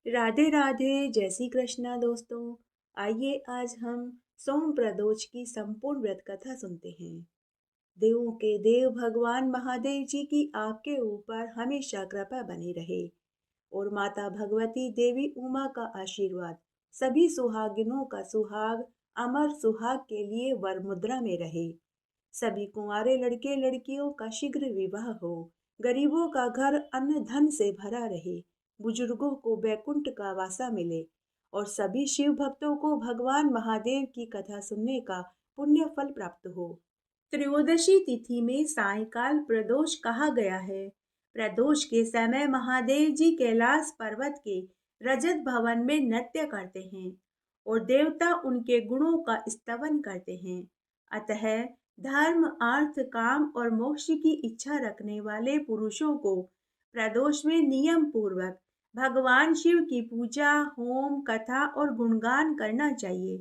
राधे राधे, जय श्री कृष्णा दोस्तों। आइए आज हम सोम प्रदोष की संपूर्ण व्रत कथा सुनते हैं। देवों के देव भगवान महादेव जी की आपके ऊपर हमेशा कृपा बनी रहे और माता भगवती देवी उमा का आशीर्वाद सभी सुहागिनों का सुहाग अमर सुहाग के लिए वर मुद्रा में रहे। सभी कुंवारे लड़के लड़कियों का शीघ्र विवाह हो, गरीबों का घर अन्न धन से भरा रहे, बुजुर्गों को बैकुंठ का वासा मिले और सभी शिव भक्तों को भगवान महादेव की कथा सुनने का पुण्य फल प्राप्त हो। त्रयोदशी तिथि में सायंकाल प्रदोष कहा गया है। प्रदोष के समय महादेव जी कैलाश पर्वत के रजत भवन में नृत्य करते हैं और देवता उनके गुणों का स्तवन करते हैं। अतः धर्म, अर्थ, काम और मोक्ष की इच्छा रखने वाले पुरुषों को प्रदोष में नियम पूर्वक भगवान शिव की पूजा, होम, कथा और गुणगान करना चाहिए।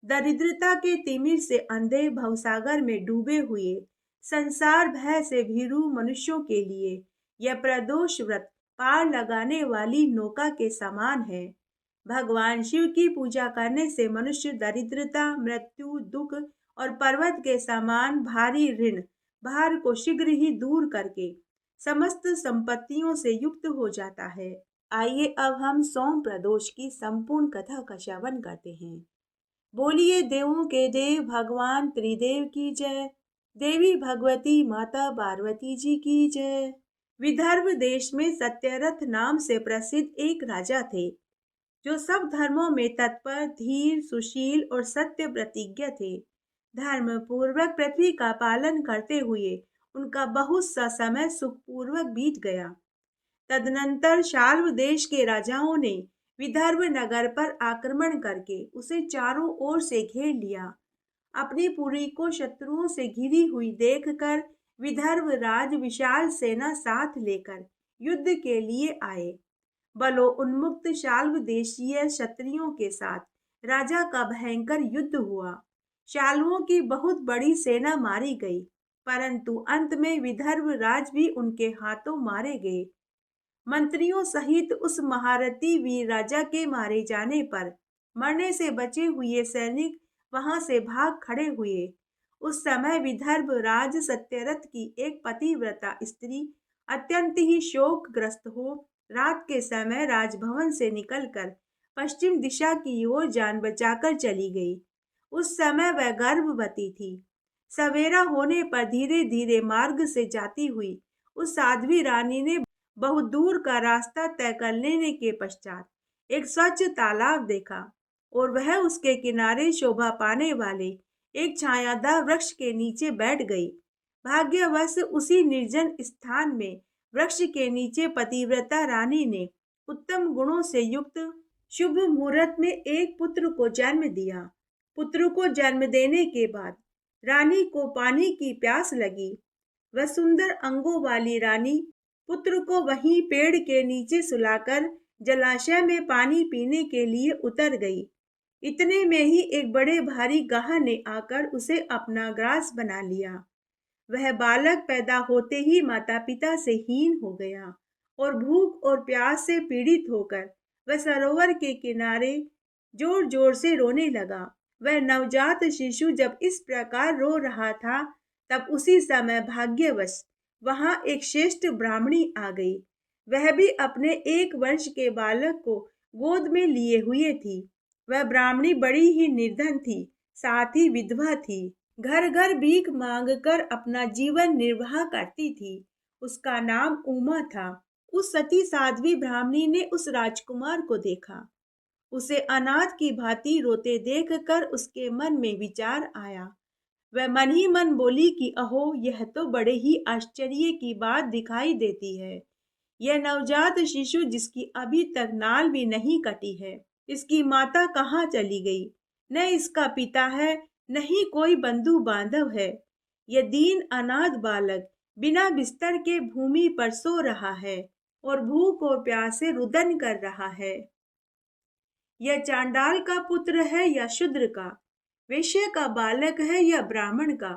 दरिद्रता के तिमिर से अंधे भवसागर में डूबे हुए संसार भय से भीरू मनुष्यों के लिए यह प्रदोष व्रत पार लगाने वाली नौका के समान है। भगवान शिव की पूजा करने से मनुष्य दरिद्रता, मृत्यु, दुख और पर्वत के समान भारी ऋण भार को शीघ्र ही दूर करके समस्त संपत्तियों से युक्त हो जाता है। आइए अब हम सोम प्रदोष की संपूर्ण कथा का श्रवण करते हैं। बोलिए देवों के देव भगवान त्रिदेव की जय। देवी भगवती माता पार्वती जी की जय। विदर्भ देश में सत्यरथ नाम से प्रसिद्ध एक राजा थे, जो सब धर्मों में तत्पर, धीर, सुशील और सत्य प्रतिज्ञ थे। धर्म पूर्वक पृथ्वी का पालन करते हुए उनका बहुत सा समय सुखपूर्वक बीत गया। तदनंतर शाल्व देश के राजाओं ने विदर्भ नगर पर आक्रमण करके उसे चारों ओर से घेर लिया। अपनी पुरी को शत्रुओं से घिरी हुई देखकर विदर्भ राज विशाल सेना साथ लेकर युद्ध के लिए आए। बलो उन्मुक्त शाल्व देशीय क्षत्रियों के साथ राजा का भयंकर युद्ध हुआ। शाल्वों की बहुत बड़ी सेना मारी गई, परंतु अंत में विदर्भ राज भी उनके हाथों मारे गए। मंत्रियों सहित उस महारथी वीर राजा के मारे जाने पर मरने से बचे हुए सैनिक वहां से भाग खड़े हुए। उस समय विदर्भ राज सत्यरथ की एक पतिव्रता स्त्री अत्यंत ही शोकग्रस्त हो रात के समय राजभवन से निकलकर पश्चिम दिशा की ओर जान बचाकर चली गई। उस समय वह गर्भवती थी। सवेरा होने पर धीरे धीरे मार्ग से जाती हुई उस साध्वी रानी ने बहुत दूर का रास्ता तय कर लेने के पश्चात एक स्वच्छ तालाब देखा और वह उसके किनारे शोभा पाने वाले एक छायादार वृक्ष के नीचे बैठ गई। भाग्यवश उसी निर्जन स्थान में वृक्ष के नीचे पतिव्रता रानी ने उत्तम गुणों से युक्त शुभ मुहूर्त में एक पुत्र को जन्म दिया। पुत्र को जन्म देने के बाद रानी को पानी की प्यास लगी। वह सुंदर अंगों वाली रानी पुत्र को वहीं पेड़ के नीचे सुलाकर जलाशय में पानी पीने के लिए उतर गई। इतने में ही एक बड़े भारी गाह ने आकर उसे अपना ग्रास बना लिया। वह बालक पैदा होते ही माता पिता से हीन हो गया और भूख और प्यास से पीड़ित होकर वह सरोवर के किनारे जोर जोर से रोने लगा। वह नवजात शिशु जब इस प्रकार रो रहा था, तब उसी समय भाग्यवश वहां एक श्रेष्ठ ब्राह्मणी आ गई। वह भी अपने 1 वर्ष के बालक को गोद में लिए हुए थी। वह ब्राह्मणी बड़ी ही निर्धन थी, साथ ही विधवा थी। घर घर भीख मांगकर अपना जीवन निर्वाह करती थी। उसका नाम उमा था। उस सती साध्वी ब्राह्मणी ने उस राजकुमार को देखा। उसे अनाथ की भांति रोते देखकर उसके मन में विचार आया। वह मन ही मन बोली कि अहो, यह तो बड़े ही आश्चर्य की बात दिखाई देती है। यह नवजात शिशु जिसकी अभी तक नाल भी नहीं कटी है, इसकी माता कहाँ चली गई? न इसका पिता है, न ही कोई बंधु बांधव है। यह दीन अनाथ बालक बिना बिस्तर के भूमि पर सो रहा है और भूख और प्यास से रुदन कर रहा है। यह चांडाल का पुत्र है या शूद्र का, वैश्य का बालक है या ब्राह्मण का,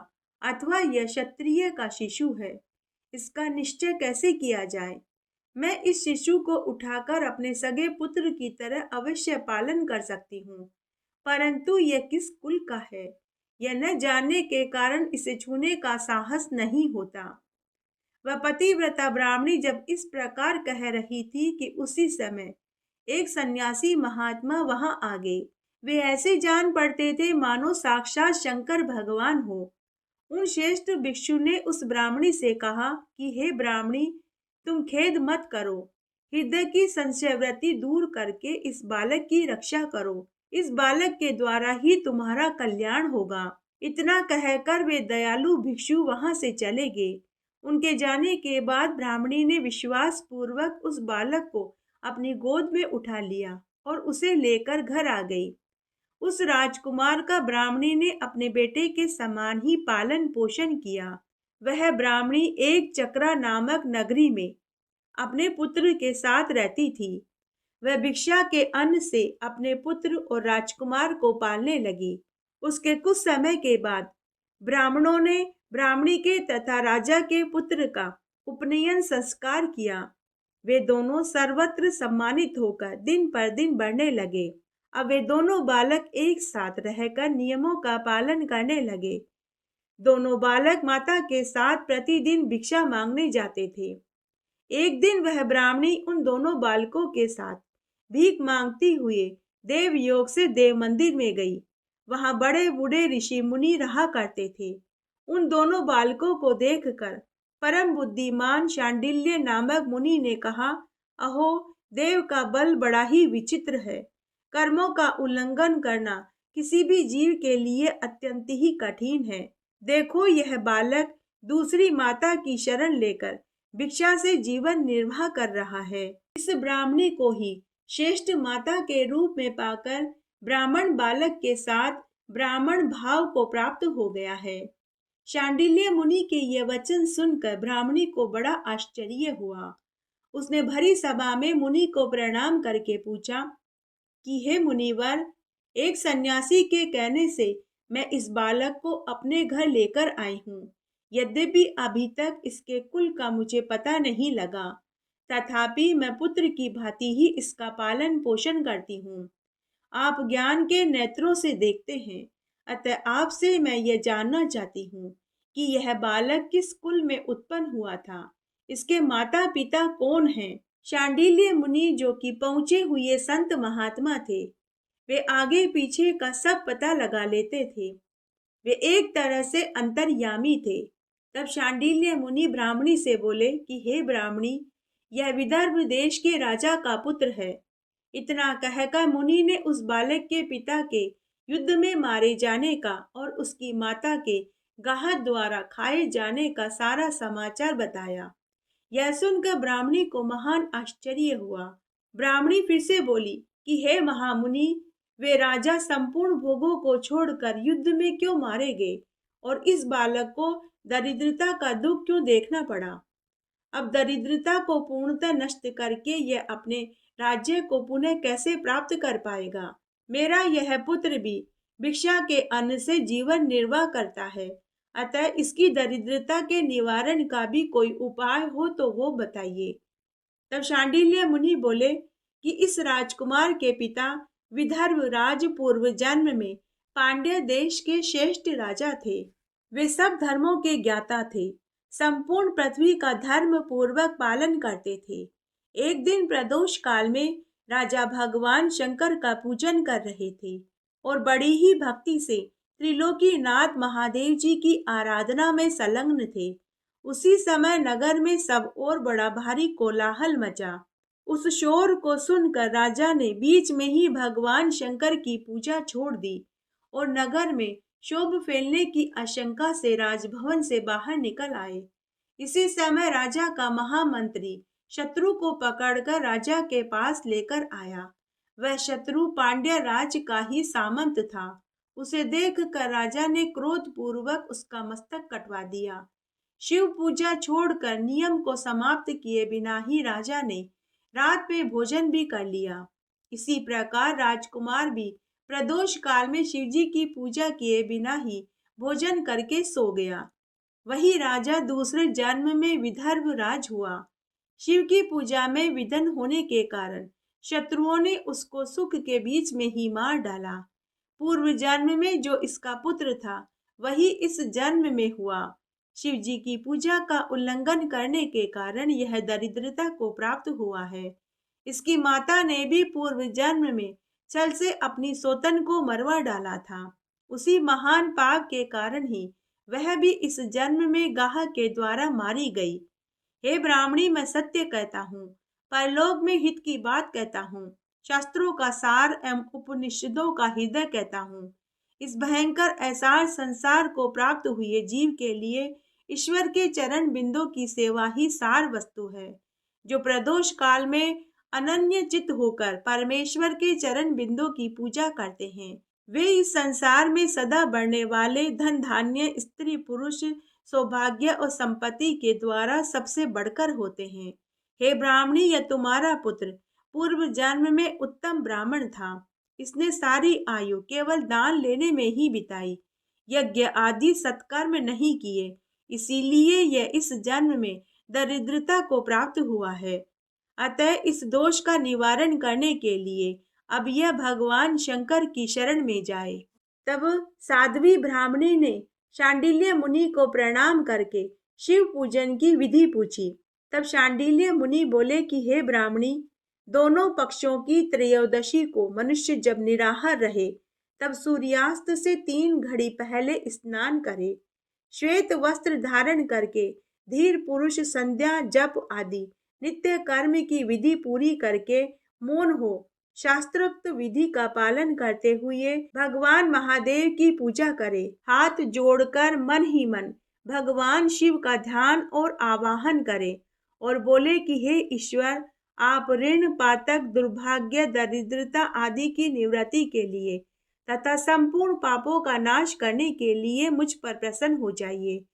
अथवा यह क्षत्रिय का शिशु है? इसका निश्चय कैसे किया जाए? मैं इस शिशु को उठाकर अपने सगे पुत्र की तरह अवश्य पालन कर सकती हूँ, परंतु यह किस कुल का है, यह न जानने के कारण इसे छूने का साहस नहीं होता। वह पतिव्रता ब्राह्मणी जब इस प्रकार कह रही थी कि उसी समय एक सन्यासी महात्मा वहां आ गए। वे ऐसे जान पड़ते थे मानो साक्षात शंकर भगवान हो। उन श्रेष्ठ भिक्षु ने उस ब्राह्मणी से कहा कि हे ब्राह्मणी, तुम खेद मत करो, हृदय की संशयवृत्ति दूर करके इस बालक की रक्षा करो। इस बालक के द्वारा ही तुम्हारा कल्याण होगा। इतना कहकर वे दयालु भिक्षु वहां से चले गए। उनके जाने के बाद ब्राह्मणी ने विश्वास पूर्वक उस बालक को अपनी गोद में उठा लिया और उसे लेकर घर आ गई। उस राजकुमार का ब्राह्मणी ने अपने बेटे के समान ही पालन पोषण किया। वह ब्राह्मणी एक चक्रा नामक नगरी में अपने पुत्र के साथ रहती थी। वह भिक्षा के अन्न से अपने पुत्र और राजकुमार को पालने लगी। उसके कुछ समय के बाद ब्राह्मणों ने ब्राह्मणी के तथा राजा के पुत्र का उपनयन संस्कार किया। वे दोनों सर्वत्र सम्मानित होकर दिन पर दिन बढ़ने लगे। अब वे दोनों बालक एक साथ रहकर नियमों का पालन करने लगे। दोनों बालक माता के साथ प्रतिदिन भिक्षा मांगने जाते थे। एक दिन वह ब्राह्मणी उन दोनों बालकों के साथ भीख मांगती हुए देवयोग से देव मंदिर में गई। वहां बड़े बूढ़े ऋषि मुनि रहा करते थे। उन दोनों बालकों को देखकर परम बुद्धिमान शांडिल्य नामक मुनि ने कहा, अहो, देव का बल बड़ा ही विचित्र है। कर्मों का उल्लंघन करना किसी भी जीव के लिए अत्यंत ही कठिन है। देखो, यह बालक दूसरी माता की शरण लेकर भिक्षा से जीवन निर्वाह कर रहा है। इस ब्राह्मणी को ही श्रेष्ठ माता के रूप में पाकर ब्राह्मण बालक के साथ ब्राह्मण भाव को प्राप्त हो गया है। शांडिल्य मुनि के ये वचन सुनकर ब्राह्मणी को बड़ा आश्चर्य हुआ। उसने भरी सभा में मुनि को प्रणाम करके पूछा कि हे मुनिवर, एक सन्यासी के कहने से मैं इस बालक को अपने घर लेकर आई हूँ। यद्यपि अभी तक इसके कुल का मुझे पता नहीं लगा, तथापि मैं पुत्र की भांति ही इसका पालन पोषण करती हूँ। आप ज्ञान के नेत्रों से देखते हैं, अतः आपसे मैं यह जानना चाहती हूँ कि यह बालक किस कुल में उत्पन्न हुआ था, इसके माता पिता कौन हैं। शांडिल्य मुनि, जो कि पहुंचे हुए संत महात्मा थे, वे आगे पीछे का सब पता लगा लेते थे। वे एक तरह से अंतर्यामी थे। तब शांडिल्य मुनि ब्राह्मणी से बोले कि हे ब्राह्मणी, यह विदर्भ देश के राजा का पुत्र है। इतना कहकर मुनि ने उस बालक के पिता के युद्ध में मारे जाने का और उसकी माता के गाहत द्वारा खाए जाने का सारा समाचार बताया। यह सुनकर ब्राह्मणी को महान आश्चर्य हुआ। ब्राह्मणी फिर से बोली कि हे महामुनि, वे राजा संपूर्ण भोगों को छोड़कर युद्ध में क्यों मारे गए और इस बालक को दरिद्रता का दुख क्यों देखना पड़ा। अब दरिद्रता को पूर्णतः नष्ट करके यह अपने राज्य को पुनः कैसे प्राप्त कर पाएगा। मेरा यह पुत्र भी भिक्षा के अन्न से जीवन निर्वाह करता है, अतः इसकी दरिद्रता के निवारण का भी कोई उपाय हो तो वो बताइए। तब शांडिल्य मुनि बोले कि इस राजकुमार के पिता विदर्भ राज पूर्व जन्म में पांड्य देश के श्रेष्ठ राजा थे। वे सब धर्मों के ज्ञाता थे, संपूर्ण पृथ्वी का धर्म पूर्वक पालन करते थे। एक दिन प्रदोष काल में राजा भगवान शंकर का पूजन कर रहे थे और बड़ी ही भक्ति से त्रिलोकीनाथ महादेव जी की आराधना में संलग्न थे। उसी समय नगर में सब और बड़ा भारी कोलाहल मचा। उस शोर को सुनकर राजा ने बीच में ही भगवान शंकर की पूजा छोड़ दी और नगर में शोभ फैलने की आशंका से राजभवन से बाहर निकल आए। इसी समय राजा का महामंत्री शत्रु को पकड़कर राजा के पास लेकर आया। वह शत्रु पांड्य राज का ही सामंत था। उसे देखकर राजा ने क्रोध पूर्वक उसका मस्तक कटवा दिया। शिव पूजा छोड़कर नियम को समाप्त किए बिना ही राजा ने रात में भोजन भी कर लिया। इसी प्रकार राजकुमार भी प्रदोष काल में शिवजी की पूजा किए बिना ही भोजन करके सो गया। वही राजा दूसरे जन्म में विदर्भ राज हुआ। शिव की पूजा में विघ्न होने के कारण शत्रुओं ने उसको सुख के बीच में ही मार डाला। पूर्व जन्म में जो इसका पुत्र था वही इस जन्म में हुआ। शिव जी की पूजा का उल्लंघन करने के कारण यह दरिद्रता को प्राप्त हुआ है। इसकी माता ने भी पूर्व जन्म में छल से अपनी सौतन को मरवा डाला था। उसी महान पाप के कारण ही वह भी इस जन्म में गाह के द्वारा मारी गई। हे ब्राह्मणी, मैं सत्य कहता हूँ, परलोक में हित की बात कहता हूँ, शास्त्रों का सार एवं उपनिषदों का हृदय कहता हूँ। इस भयंकर ऐसार संसार को प्राप्त हुए जीव के लिए ईश्वर के चरण बिंदु की सेवा ही सार वस्तु है। जो प्रदोष काल में अनन्य चित्त होकर परमेश्वर के चरण बिंदु की पूजा करते हैं, वे इस संसार में सदा बढ़ने वाले धन धान्य स्त्री पुरुष सौभाग्य और संपत्ति के द्वारा सबसे बढ़कर होते हैं। हे ब्राह्मणी, यह तुम्हारा पुत्र पूर्व जन्म में उत्तम ब्राह्मण था। इसने सारी आयु केवल दान लेने में ही बिताई, यज्ञ आदि सत्कर्म नहीं किए, इसीलिए यह इस जन्म में दरिद्रता को प्राप्त हुआ है। अतः इस दोष का निवारण करने के लिए अब यह भगवान शंकर की शरण में जाए। तब साध्वी ब्राह्मणी ने शांडिल्य मुनि को प्रणाम करके शिव पूजन की विधि पूछी। तब शांडिल्य मुनि बोले कि हे ब्राह्मणी, दोनों पक्षों की त्रयोदशी को मनुष्य जब निराहार रहे तब सूर्यास्त से 3 घड़ी पहले स्नान करे, श्वेत वस्त्र धारण करके धीर पुरुष संध्या जप आदि नित्य कर्म की विधि पूरी करके मौन हो शास्त्रोक्त विधि का पालन करते हुए भगवान महादेव की पूजा करे। हाथ जोड़कर मन ही मन भगवान शिव का ध्यान और आवाहन करे और बोले कि हे ईश्वर, आप ऋण पातक दुर्भाग्य दरिद्रता आदि की निवृत्ति के लिए तथा संपूर्ण पापों का नाश करने के लिए मुझ पर प्रसन्न हो जाइए।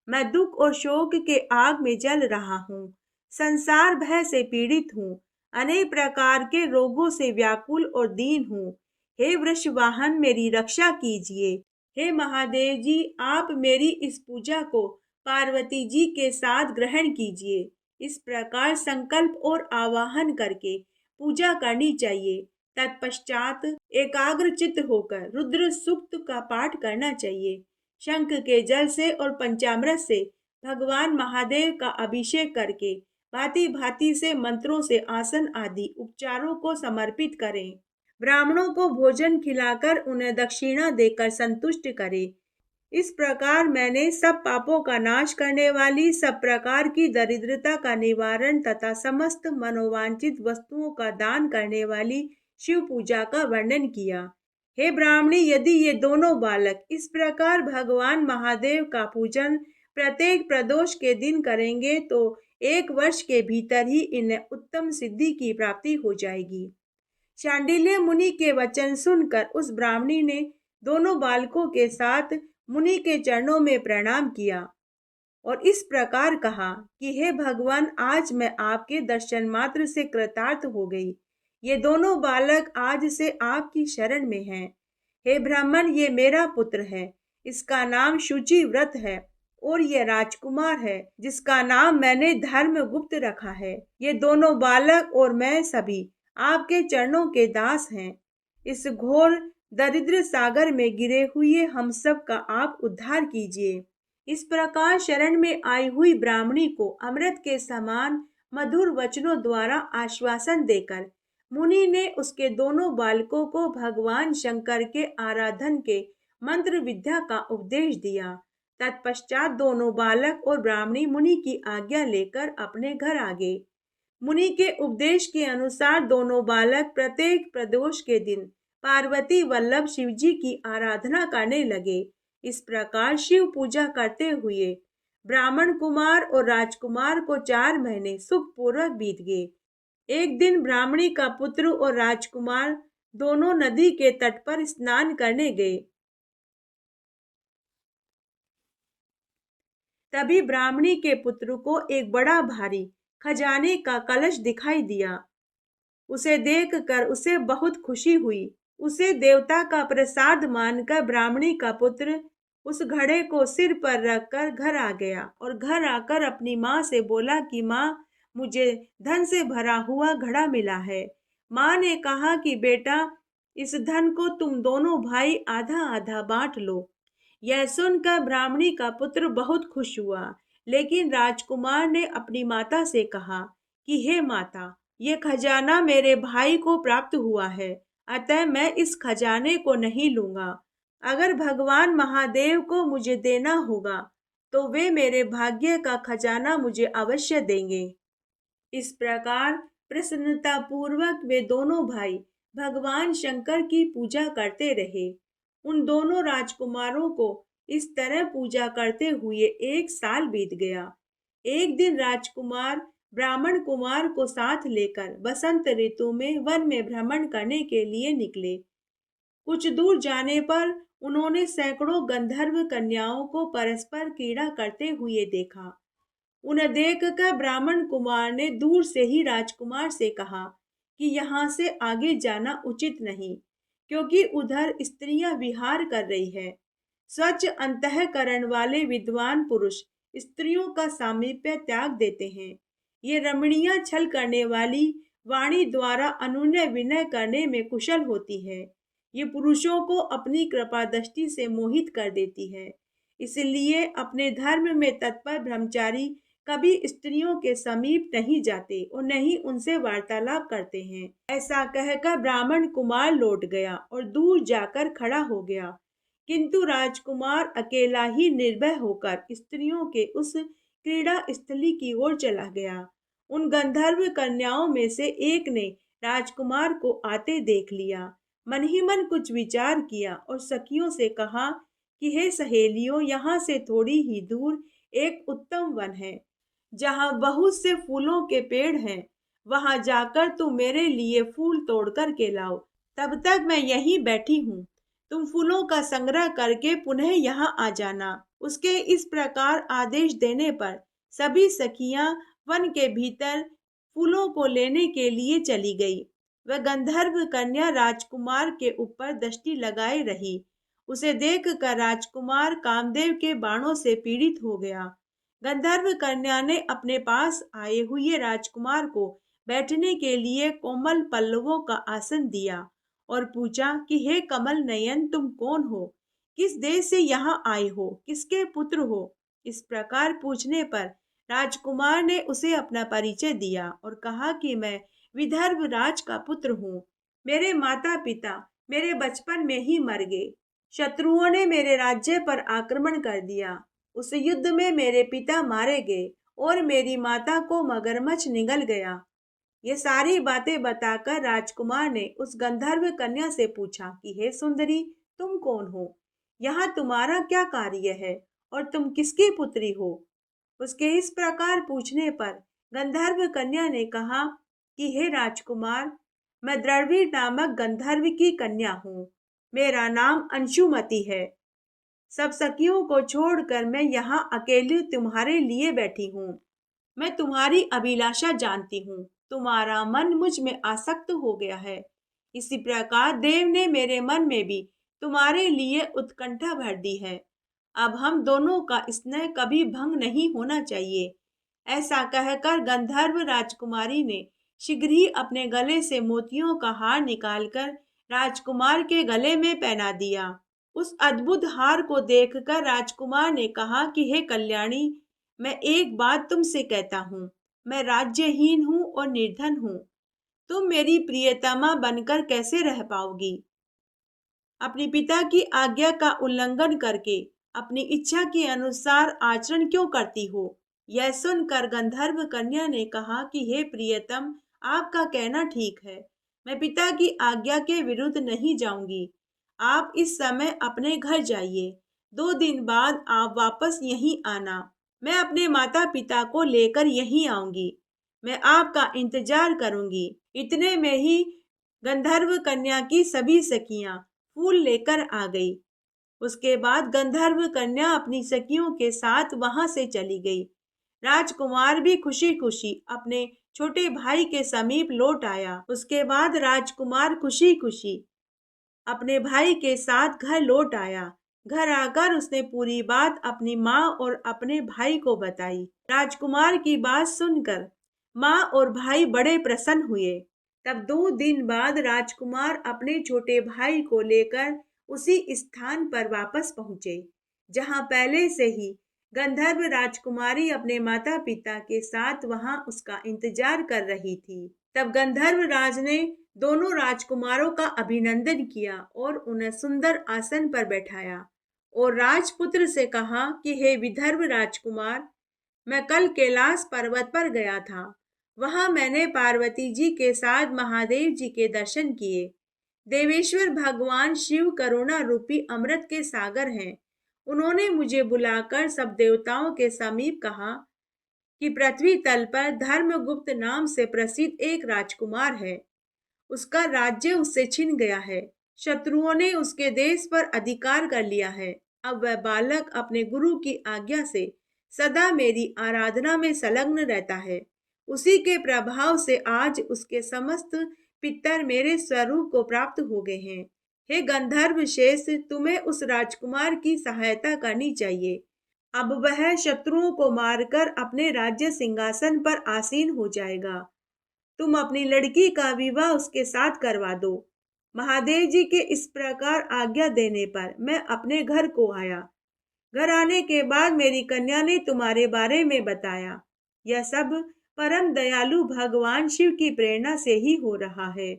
मैं दुख और शोक के आग में जल रहा हूँ, संसार भय से पीड़ित हूँ, अनेक प्रकार के रोगों से व्याकुल और दीन हूँ। हे वृषवाहन, मेरी रक्षा कीजिए। हे महादेव जी, आप मेरी इस पूजा को पार्वती जी के साथ ग्रहण कीजिए। इस प्रकार संकल्प और आवाहन करके पूजा करनी चाहिए। तत्पश्चात एकाग्र चित्त होकर रुद्र सूक्त का पाठ करना चाहिए। शंख के जल से और पंचामृत से भगवान महादेव का अभिषेक करके भांति भांति से मंत्रों से आसन आदि उपचारों को समर्पित करें। ब्राह्मणों को भोजन खिलाकर उन्हें दक्षिणा देकर संतुष्ट करें। इस प्रकार मैंने सब पापों का नाश करने वाली, सब प्रकार की दरिद्रता का निवारण तथा समस्त मनोवांछित वस्तुओं का दान करने वाली शिव पूजा का वर्णन किया। हे ब्राह्मणी, यदि ये दोनों बालक इस प्रकार भगवान महादेव का पूजन प्रत्येक प्रदोष के दिन करेंगे तो 1 वर्ष के भीतर ही इन्हें उत्तम सिद्धि की प्राप्ति हो जाएगी। शांडिल्य मुनि के वचन सुनकर उस ब्राह्मणी ने दोनों बालकों के साथ मुनि के चरणों में प्रणाम किया और इस प्रकार कहा कि हे भगवान, आज मैं आपके दर्शन मात्र से कृतार्थ हो गई। ये दोनों बालक आज से आपकी शरण में हैं। हे ब्राह्मण, ये मेरा पुत्र है, इसका नाम शुचि व्रत है और ये राजकुमार है जिसका नाम मैंने धर्मगुप्त रखा है। ये दोनों बालक और मैं सभी आपके चरणों के दास हैं। इस घोर दरिद्र सागर में गिरे हुए हम सब का आप उद्धार कीजिए। इस प्रकार शरण में आई हुई ब्राह्मणी को अमृत के समान मधुर वचनों द्वारा आश्वासन देकर मुनि ने उसके दोनों बालकों को भगवान शंकर के आराधन के मंत्र विद्या का उपदेश दिया। तत्पश्चात दोनों बालक और ब्राह्मणी मुनि की आज्ञा लेकर अपने घर आ गए। मुनि के उपदेश के अनुसार दोनों बालक प्रत्येक प्रदोष के दिन पार्वती वल्लभ शिवजी की आराधना करने लगे। इस प्रकार शिव पूजा करते हुए ब्राह्मण कुमार और राजकुमार को 4 महीने सुखपूर्वक बीत गए। एक दिन ब्राह्मणी का पुत्र और राजकुमार दोनों नदी के तट पर स्नान करने गए। तभी ब्राह्मणी के पुत्र को एक बड़ा भारी खजाने का कलश दिखाई दिया। उसे देखकर उसे बहुत खुशी हुई। उसे देवता का प्रसाद मानकर ब्राह्मणी का पुत्र उस घड़े को सिर पर रखकर घर आ गया और घर आकर अपनी माँ से बोला कि माँ, मुझे धन से भरा हुआ घड़ा मिला है। माँ ने कहा कि बेटा, इस धन को तुम दोनों भाई आधा आधा बांट लो। यह सुनकर ब्राह्मणी का पुत्र बहुत खुश हुआ, लेकिन राजकुमार ने अपनी माता से कहा कि हे माता, ये खजाना मेरे भाई को प्राप्त हुआ है, अतः मैं इस खजाने को नहीं लूंगा। अगर भगवान महादेव को मुझे देना होगा तो वे मेरे भाग्य का खजाना मुझे अवश्य देंगे। इस प्रकार प्रसन्नता पूर्वक वे दोनों भाई भगवान शंकर की पूजा करते रहे। उन दोनों राजकुमारों को इस तरह पूजा करते हुए 1 साल बीत गया। एक दिन राजकुमार ब्राह्मण कुमार को साथ लेकर बसंत ऋतु में वन में भ्रमण करने के लिए निकले। कुछ दूर जाने पर उन्होंने सैकड़ों गंधर्व कन्याओं को परस्पर क्रीड़ा करते हुए देखा। उन्हें देखकर ब्राह्मण कुमार ने दूर से ही राजकुमार से कहा कि यहाँ से आगे जाना उचित नहीं, क्योंकि उधर स्त्रियां विहार कर रही है। स्वच्छ अंतःकरण वाले विद्वान पुरुष स्त्रियों का सामीप्य त्याग देते हैं। ये रमणियां छल करने वाली वाणी द्वारा अनुनय विनय करने में कुशल होती है। ये पुरुषों को अपनी कृपा दृष्टि से मोहित कर देती है। इसलिए अपने धर्म में तत्पर ब्रह्मचारी कभी स्त्रियों के समीप नहीं जाते और न ही उनसे वार्तालाप करते हैं। ऐसा कहकर ब्राह्मण कुमार लौट गया और दूर जाकर खड़ा हो गया, किंतु राजकुमार अकेला ही निर्भय होकर स्त्रियों के उस क्रीड़ा स्थली की ओर चला गया। उन गंधर्व कन्याओं में से एक ने राजकुमार को आते देख लिया, मन ही मन कुछ विचार किया और सखियों से कहा कि हे सहेलियों, यहाँ से थोड़ी ही दूर एक उत्तम वन है, जहाँ बहुत से फूलों के पेड़ हैं। वहां जाकर तुम मेरे लिए फूल तोड़ कर के लाओ, तब तक मैं यहीं बैठी हूँ। तुम फूलों का संग्रह करके पुनः यहाँ आ जाना। उसके इस प्रकार आदेश देने पर सभी सखियां वन के भीतर फूलों को लेने के लिए चली गई। वह गंधर्व कन्या राजकुमार के ऊपर दृष्टि लगाए रही। उसे देखकर राजकुमार कामदेव के बाणों से पीड़ित हो गया। गंधर्व कन्या ने अपने पास आए हुए राजकुमार को बैठने के लिए कोमल पल्लवों का आसन दिया और पूछा कि हे कमल नयन, तुम कौन हो, किस देश से यहाँ आए हो, किसके पुत्र हो। इस प्रकार पूछने पर राजकुमार ने उसे अपना परिचय दिया और कहा कि मैं विदर्भ राज का पुत्र हूँ। मेरे माता पिता मेरे बचपन में ही मर गए। शत्रुओं ने मेरे राज्य पर आक्रमण कर दिया। उस युद्ध में मेरे पिता मारे गए और मेरी माता को मगरमच्छ निगल गया। ये सारी बातें बताकर राजकुमार ने उस गंधर्व कन्या से पूछा कि हे सुंदरी, तुम कौन हो, यहाँ तुम्हारा क्या कार्य है और तुम किसकी पुत्री हो। उसके इस प्रकार पूछने पर गंधर्व कन्या ने कहा कि हे राजकुमार, मैं द्रविड़ नामक गंधर्व की कन्या हूँ। मेरा नाम अंशुमति है। सब सखियों को छोड़कर मैं यहाँ अकेली तुम्हारे लिए बैठी हूँ। मैं तुम्हारी अभिलाषा जानती हूँ। तुम्हारा मन मुझ में आसक्त हो गया है। इसी प्रकार देव ने मेरे मन में भी तुम्हारे लिए उत्कंठा भर दी है। अब हम दोनों का स्नेह कभी भंग नहीं होना चाहिए। ऐसा कहकर गंधर्व राजकुमारी ने शीघ्र ही अपने गले से मोतियों का हार निकालकर राजकुमार के गले में पहना दिया। उस अद्भुत हार को देखकर राजकुमार ने कहा कि हे कल्याणी, मैं एक बात तुमसे कहता हूँ। मैं राज्यहीन हूँ और निर्धन हूँ। तुम मेरी प्रियतमा बनकर कैसे रह पाओगी? अपने पिता की आज्ञा का उल्लंघन करके अपनी इच्छा के अनुसार आचरण क्यों करती हो? यह सुनकर गंधर्व कन्या ने कहा कि हे प्रियतम, आपका कहना ठीक है। मैं पिता की आज्ञा के विरुद्ध नहीं जाऊंगी। आप इस समय अपने घर जाइए। 2 दिन बाद आप वापस यहीं आना। मैं अपने माता पिता को लेकर यहीं आऊंगी। मैं आपका इंतजार करूंगी। इतने में ही गंधर्व कन्या की सभी सखियां फूल लेकर आ गई। उसके बाद गंधर्व कन्या अपनी सखियों के साथ वहां से चली गई। राजकुमार भी खुशी खुशी अपने छोटे भाई के समीप लौट आया। उसके बाद राजकुमार खुशी खुशी अपने भाई के साथ घर लौट आया। घर आकर उसने पूरी बात अपनी माँ और अपने भाई को बताई। राजकुमार की बात सुनकर माँ और भाई बड़े प्रसन्न हुए। तब 2 दिन बाद राजकुमार अपने छोटे भाई को लेकर उसी स्थान पर वापस पहुंचे जहां पहले से ही गंधर्व राजकुमारी अपने माता पिता के साथ वहां उसका इंतजार कर रही थी। तब गंधर्व राज ने दोनों राजकुमारों का अभिनंदन किया और उन्हें सुंदर आसन पर बैठाया और राजपुत्र से कहा कि हे विदर्भ राजकुमार, मैं कल कैलाश पर्वत पर गया था। वहां मैंने पार्वती जी के साथ महादेव जी के दर्शन किए। देवेश्वर भगवान शिव करुणा रूपी अमृत के सागर हैं। उन्होंने मुझे बुलाकर सब देवताओं के समीप कहा कि पृथ्वी तल पर धर्मगुप्त नाम से प्रसिद्ध एक राजकुमार है। उसका राज्य उससे छिन गया है। शत्रुओं ने उसके देश पर अधिकार कर लिया है। अब वह बालक अपने गुरु की आज्ञा से सदा मेरी आराधना में संलग्न रहता है। उसी के प्रभाव से आज उसके समस्त पितर मेरे स्वरूप को प्राप्त हो गए हैं। हे गंधर्व शेष, तुम्हें उस राजकुमार की सहायता करनी चाहिए। अब वह शत्रुओं को मारकर अपने राज्य सिंहासन पर आसीन हो जाएगा। तुम अपनी लड़की का विवाह उसके साथ करवा दो। महादेव जी के इस प्रकार आज्ञा देने पर मैं अपने घर को आया। घर आने के बाद मेरी कन्या ने तुम्हारे बारे में बताया। यह सब परम दयालु भगवान शिव की प्रेरणा से ही हो रहा है।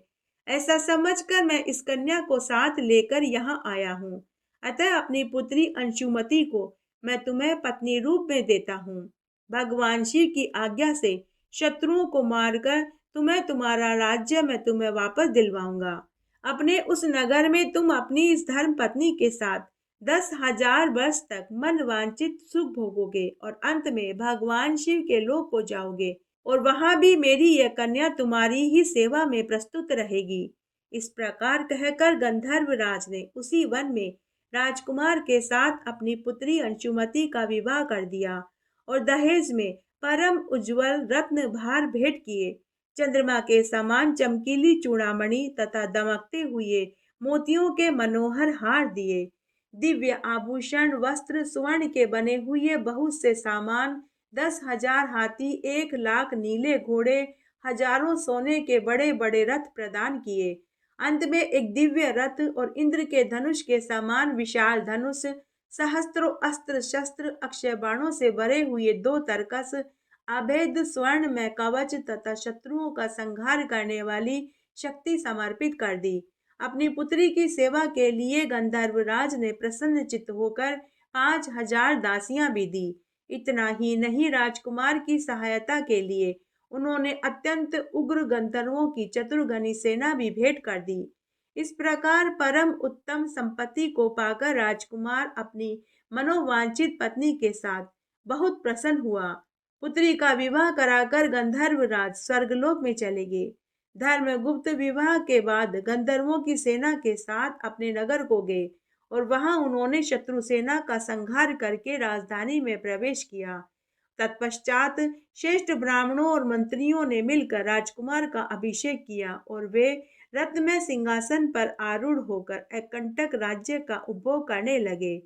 ऐसा समझकर मैं इस कन्या को साथ लेकर यहाँ आया हूँ। अतः अपनी पुत्री अंशुमति को मैं तुम्हें पत्नी रूप में देता हूँ। भगवान शिव की आज्ञा से शत्रुओं को मारकर तुम्हें तुम्हारा राज्य मैं तुम्हें वापस दिलवाऊंगा। अपने उस नगर में तुम अपनी इस धर्म पत्नी के साथ 10,000 वर्ष तक मन वांछित सुख भोगोगे और अंत में भगवान शिव के लोक को जाओगे और वहां भी मेरी यह कन्या तुम्हारी ही सेवा में प्रस्तुत रहेगी। इस प्रकार कहकर गंधर्व राज ने उसी वन में राजकुमार के साथ अपनी पुत्री अंशुमति का विवाह कर दिया और दहेज में परम उज्जवल रत्न भार भेंट किए। चंद्रमा के समान चमकीली चूड़ामणि तथा दमकते हुए मोतियों के मनोहर हार दिए। दिव्य आभूषण वस्त्र स्वर्ण के बने हुए बहुत से सामान, 10,000 हाथी, 1 लाख नीले घोड़े, हजारों सोने के बड़े बड़े रथ प्रदान किए। अंत में एक दिव्य रथ और इंद्र के धनुष के समान विशाल धनुष, सहस्त्रों अस्त्र शस्त्र, अक्षय बाणों से भरे हुए 2 तरकस, अभेद स्वर्ण में कवच तथा शत्रुओं का संहार करने वाली शक्ति समर्पित कर दी। अपनी पुत्री की सेवा के लिए गंधर्वराज ने प्रसन्नचित्त होकर 5,000 दासियां भी दी। इतना ही नहीं, राजकुमार की सहायता के लिए उन्होंने अत्यंत उग्र गंधर्वों की चतुर्गनी सेना भी भेंट कर दी। इस प्रकार परम उत्तम संपत्ति को पाकर राजकुमार अपनी मनोवांछित पत्नी के साथ बहुत प्रसन्न हुआ। पुत्री का विवाह कराकर गंधर्वराज स्वर्गलोक में चले गए। धर्मगुप्त विवाह के बाद गंधर्वों की सेना के साथ अपने नगर को गए और वहां उन्होंने शत्रु सेना का संहार करके राजधानी में प्रवेश किया। तत्पश्चात श्रेष्ठ ब्राह्मणों और मंत्रियों ने मिलकर राजकुमार का अभिषेक किया और वे रत्नमय सिंहासन पर आरूढ़ होकर एकंटक राज्य का उपभोग करने लगे।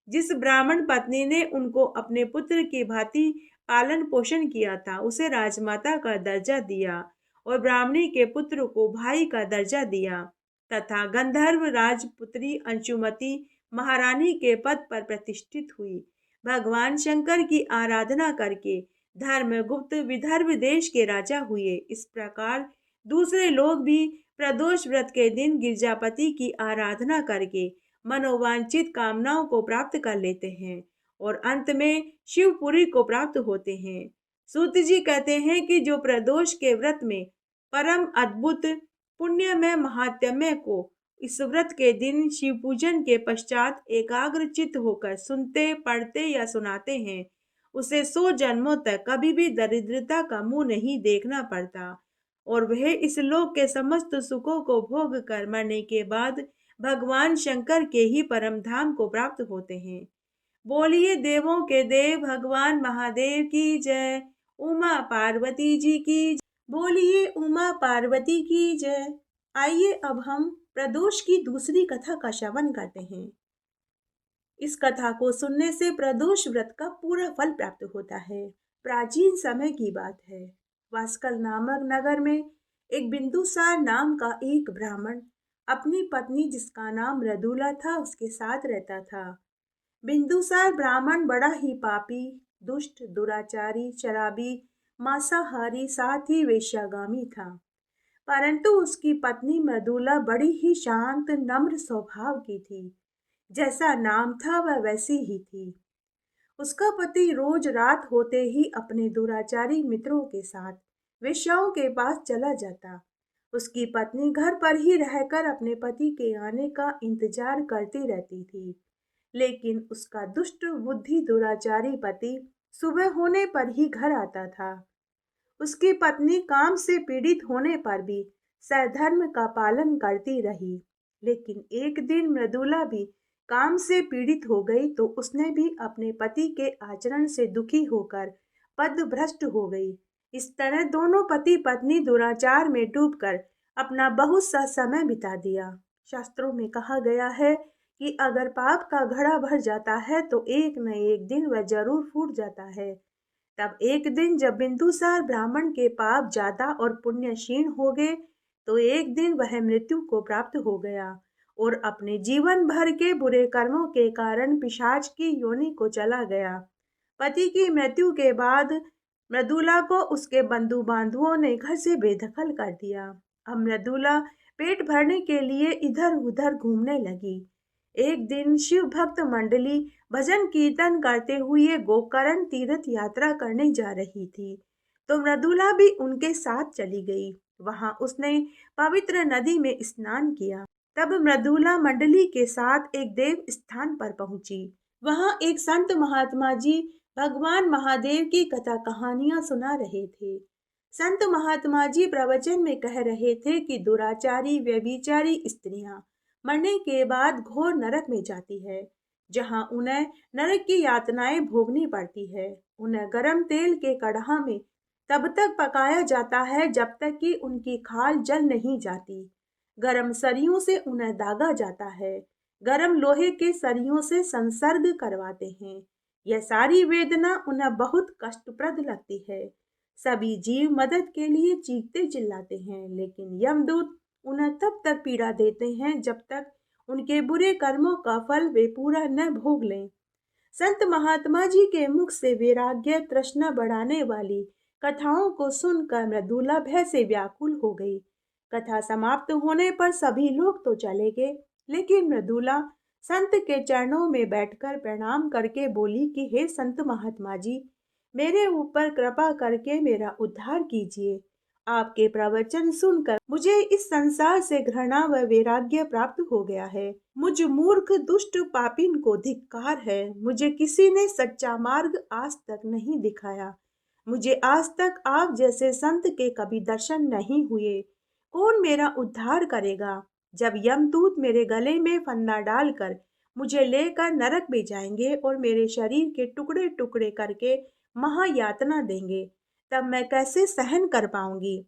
जिस ब्राह्मण पत्नी ने उनको अपने पुत्र की भांति पालन पोषण किया था, उसे राजमाता का दर्जा दिया और ब्राह्मणी के पुत्र को भाई का दर्जा दिया तथा गंधर्व राजपुत्री अंशुमति महारानी के पद पर प्रतिष्ठित हुई। भगवान शंकर की आराधना करके धर्मगुप्त विदर्भ देश के राजा हुए। इस प्रकार दूसरे लोग भी प्रदोष व्रत के दिन गिरजापति की आराधना करके मनोवांछित कामनाओं को प्राप्त कर लेते हैं और अंत में शिवपुरी को प्राप्त होते हैं। सूत जी कहते हैं कि जो प्रदोष के व्रत में परम अद्भुत पुण्यमय महात्म्य को इस व्रत के दिन शिव पूजन के पश्चात एकाग्र चित्त होकर सुनते, पढ़ते या सुनाते हैं, उसे 100 जन्मों तक कभी भी दरिद्रता का मुंह नहीं देखना पड़ता और वह इस लोक के समस्त सुखों को भोग कर मरने के बाद भगवान शंकर के ही परम धाम को प्राप्त होते हैं। बोलिए देवों के देव भगवान महादेव की जय। उमा पार्वती जी की जय। बोलिए उमा पार्वती की जय। आइए अब हम प्रदोष की दूसरी कथा का श्रवण करते हैं। इस कथा को सुनने से प्रदोष व्रत का पूरा फल प्राप्त होता है। प्राचीन समय की बात है। वास्कल नामक नगर में एक बिंदुसार नाम का एक ब्राह्मण अपनी पत्नी, जिसका नाम मृदुला था, उसके साथ रहता था। बिंदुसार ब्राह्मण बड़ा ही पापी, दुष्ट, दुराचारी, शराबी, मांसाहारी, साथ ही वेश्यागामी था। परंतु उसकी पत्नी मृदुला बड़ी ही शांत, नम्र स्वभाव की थी। जैसा नाम था वह वैसी ही थी। उसका पति रोज रात होते ही अपने दुराचारी मित्रों के साथ वेश्याओं के पास चला जाता। उसकी पत्नी घर पर ही रहकर अपने पति के आने का इंतजार करती रहती थी। लेकिन उसका दुष्ट बुद्धि दुराचारी पति सुबह होने पर ही घर आता था। उसकी पत्नी काम से पीड़ित होने पर भी सधर्म का पालन करती रही। लेकिन एक दिन मृदुला भी काम से पीड़ित हो गई तो उसने भी अपने पति के आचरण से दुखी होकर पदभ्रष्ट हो गई। इस तरह दोनों पति पत्नी दुराचार में डूबकर अपना बहुत सा समय बिता दिया। शास्त्रों में कहा गया है कि अगर पाप का घड़ा भर जाता है तो एक न एक दिन वह जरूर फूट जाता है। तब एक दिन जब बिंदुसार ब्राह्मण के पाप ज्यादा और पुण्य क्षीण हो गए, तो एक दिन वह मृत्यु को प्राप्त हो गया और अपने जीवन भर के बुरे कर्मों के कारण पिशाच की योनि को चला गया। पति की मृत्यु के बाद मृदुला को उसके बंधु बांधवों ने घर से बेदखल कर दिया। अब मृदुला पेट भरने के लिए इधर उधर घूमने लगी। एक दिन शिव भक्त मंडली भजन कीर्तन करते हुए गोकर्ण तीर्थ यात्रा करने जा रही थी, तो मृदुला भी उनके साथ चली गई। वहां उसने पवित्र नदी में स्नान किया। तब मृदुला मंडली के साथ एक देव स्थान पर पहुंची। वहां एक संत महात्मा जी भगवान महादेव की कथा कहानियां सुना रहे थे। संत महात्मा जी प्रवचन में कह रहे थे कि दुराचारी व्यभिचारी स्त्रियां मरने के बाद घोर नरक में जाती है, जहां उन्हें नरक की यातनाएं भोगनी पड़ती है। उन्हें गरम तेल के कड़ाह में तब तक पकाया जाता है जब तक कि उनकी खाल जल नहीं जाती। गरम सरियों से उन्हें दागा जाता है। गरम लोहे के सरियों से संसर्ग करवाते हैं। यह सारी वेदना उन्हें बहुत कष्टप्रद लगती है। सभी जीव मदद के लिए चीखते चिल्लाते हैं, लेकिन यमदूत उन्हें तब तक पीड़ा देते हैं जब तक उनके बुरे कर्मों का फल वे पूरा न भोग लें। संत महात्मा जी के मुख से वैराग्य तृष्णा बढ़ाने वाली कथाओं को सुनकर मृदुला भय से व्याकुल हो गई। कथा समाप्त होने पर सभी लोग तो चले गए, लेकिन मृदुला संत के चरणों में बैठकर प्रणाम करके बोली कि हे संत महात्मा जी, मेरे ऊपर कृपा करके मेरा उद्धार कीजिए। आपके प्रवचन सुनकर मुझे इस संसार से घृणा व वैराग्य प्राप्त हो गया है। मुझ मूर्ख दुष्ट पापिन को धिक्कार है। मुझे किसी ने सच्चा मार्ग आज तक नहीं दिखाया। मुझे आज तक आप जैसे संत के कभी दर्शन नहीं हुए। कौन मेरा उद्धार करेगा? जब यमदूत मेरे गले में फंदा डालकर मुझे लेकर नरक में जाएंगे और मेरे शरीर के टुकड़े टुकड़े करके महायातना देंगे, तब मैं कैसे सहन कर पाऊंगी?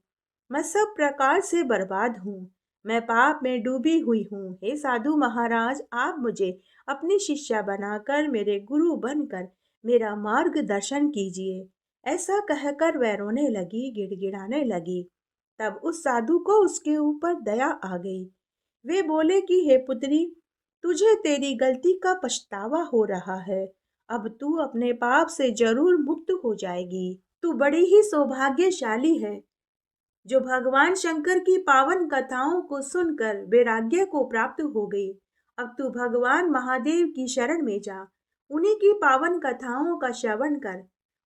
मैं सब प्रकार से बर्बाद हूँ। मैं पाप में डूबी हुई हूँ। हे साधु महाराज, आप मुझे अपनी शिष्या बनाकर मेरे गुरु बनकर मेरा मार्गदर्शन कीजिए। ऐसा कहकर वह रोने लगी, गिड़गिड़ाने लगी। तब उस साधु को उसके ऊपर दया आ गई। वे बोले कि हे पुत्री, तुझे तेरी गलती का पछतावा हो रहा है। अब तू अपने पाप से जरूर मुक्त हो जाएगी। तू बड़ी ही सौभाग्यशाली है जो भगवान शंकर की पावन कथाओं को सुनकर वैराग्य को प्राप्त हो गई। अब तू भगवान महादेव की शरण में जा। उन्हीं की पावन कथाओं का श्रवण कर।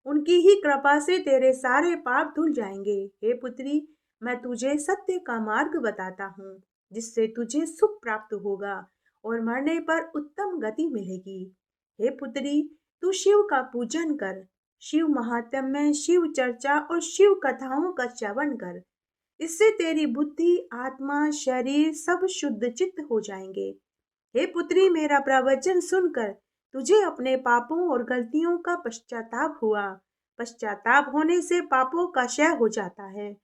उनकी ही कृपा से तेरे सारे पाप धुल जाएंगे। हे पुत्री, मैं तुझे सत्य का मार्ग बताता हूँ, जिससे तुझे सुख प्राप्त होगा और मरने पर उत्तम गति मिलेगी। हे पुत्री, तू शिव का पूजन कर। शिव महात्म्य, शिव चर्चा और शिव कथाओं का श्रवण कर। इससे तेरी बुद्धि, आत्मा, शरीर सब शुद्ध चित्त हो जाएंगे। हे पुत्री, मेरा प्रवचन सुनकर तुझे अपने पापों और गलतियों का पश्चाताप हुआ। पश्चाताप होने से पापों का क्षय हो जाता है।